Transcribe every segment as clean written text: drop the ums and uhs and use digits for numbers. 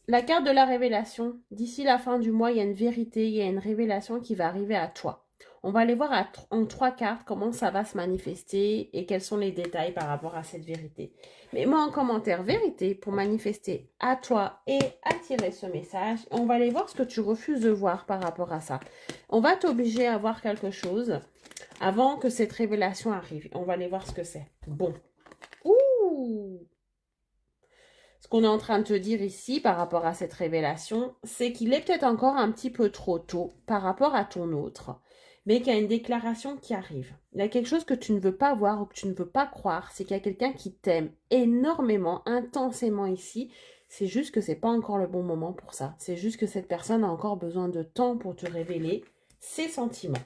La carte de la révélation. D'ici la fin du mois, il y a une vérité, il y a une révélation qui va arriver à toi. On va aller voir en 3 cartes comment ça va se manifester et quels sont les détails par rapport à cette vérité. Mets-moi en commentaire vérité pour manifester à toi et attirer ce message. On va aller voir ce que tu refuses de voir par rapport à ça. On va t'obliger à voir quelque chose avant que cette révélation arrive. On va aller voir ce que c'est. Bon. Ouh! Ce qu'on est en train de te dire ici par rapport à cette révélation, c'est qu'il est peut-être encore un petit peu trop tôt par rapport à ton autre, mais qu'il y a une déclaration qui arrive. Il y a quelque chose que tu ne veux pas voir ou que tu ne veux pas croire, c'est qu'il y a quelqu'un qui t'aime énormément, intensément ici. C'est juste que c'est pas encore le bon moment pour ça. C'est juste que cette personne a encore besoin de temps pour te révéler ses sentiments.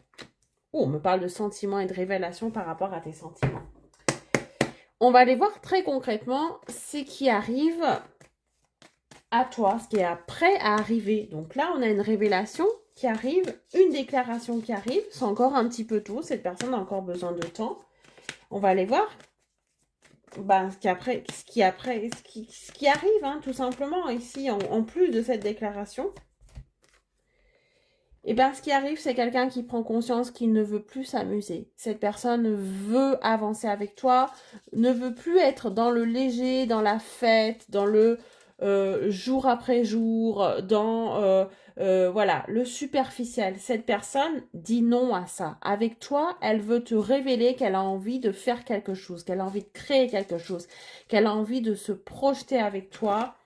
Oh, on me parle de sentiments et de révélation par rapport à tes sentiments. On va aller voir très concrètement ce qui arrive à toi, ce qui est prêt à arriver. Donc là, on a une révélation qui arrive, une déclaration qui arrive. C'est encore un petit peu tôt, cette personne a encore besoin de temps. On va aller voir ce qui arrive, hein, tout simplement, ici, en plus de cette déclaration. Et bien, ce qui arrive, c'est quelqu'un qui prend conscience qu'il ne veut plus s'amuser. Cette personne veut avancer avec toi, ne veut plus être dans le léger, dans la fête, dans le jour après jour, dans voilà, le superficiel. Cette personne dit non à ça. Avec toi, elle veut te révéler qu'elle a envie de faire quelque chose, qu'elle a envie de créer quelque chose, qu'elle a envie de se projeter avec toi,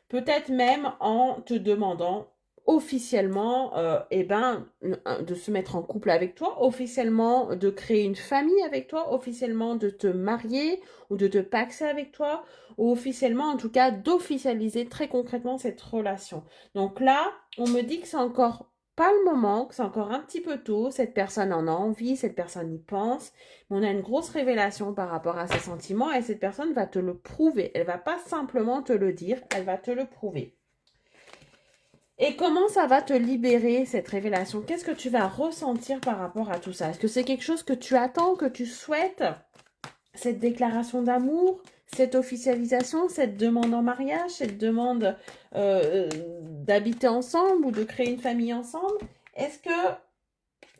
peut-être même en te demandant officiellement de se mettre en couple avec toi, officiellement de créer une famille avec toi, officiellement de te marier ou de te paxer avec toi, ou officiellement en tout cas d'officialiser très concrètement cette relation. Donc là, on me dit que c'est encore pas le moment, que c'est encore un petit peu tôt, cette personne en a envie, cette personne y pense, mais on a une grosse révélation par rapport à ses sentiments et cette personne va te le prouver. Elle va pas simplement te le dire, elle va te le prouver. Et comment ça va te libérer, cette révélation? Qu'est-ce que tu vas ressentir par rapport à tout ça? Est-ce que c'est quelque chose que tu attends, que tu souhaites? Cette déclaration d'amour, cette officialisation, cette demande en mariage, cette demande d'habiter ensemble ou de créer une famille ensemble? Est-ce que...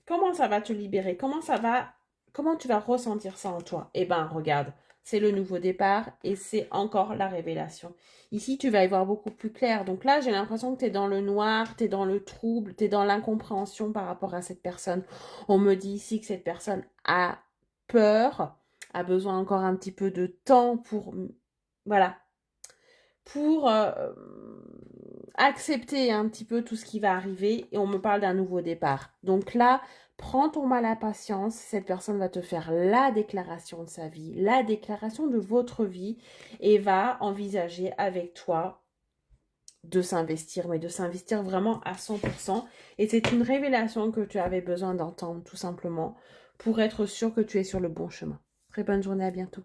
Comment ça va te libérer? Comment tu vas ressentir ça en toi? Eh ben, regarde, c'est le nouveau départ et c'est encore la révélation. Ici, tu vas y voir beaucoup plus clair. Donc là, j'ai l'impression que tu es dans le noir, tu es dans le trouble, tu es dans l'incompréhension par rapport à cette personne. On me dit ici que cette personne a peur, a besoin encore un petit peu de temps pour, voilà, pour accepter un petit peu tout ce qui va arriver et on me parle d'un nouveau départ. Donc là, prends ton mal à patience, cette personne va te faire la déclaration de sa vie, la déclaration de votre vie et va envisager avec toi de s'investir, mais de s'investir vraiment à 100%. Et c'est une révélation que tu avais besoin d'entendre tout simplement pour être sûr que tu es sur le bon chemin. Très bonne journée, à bientôt.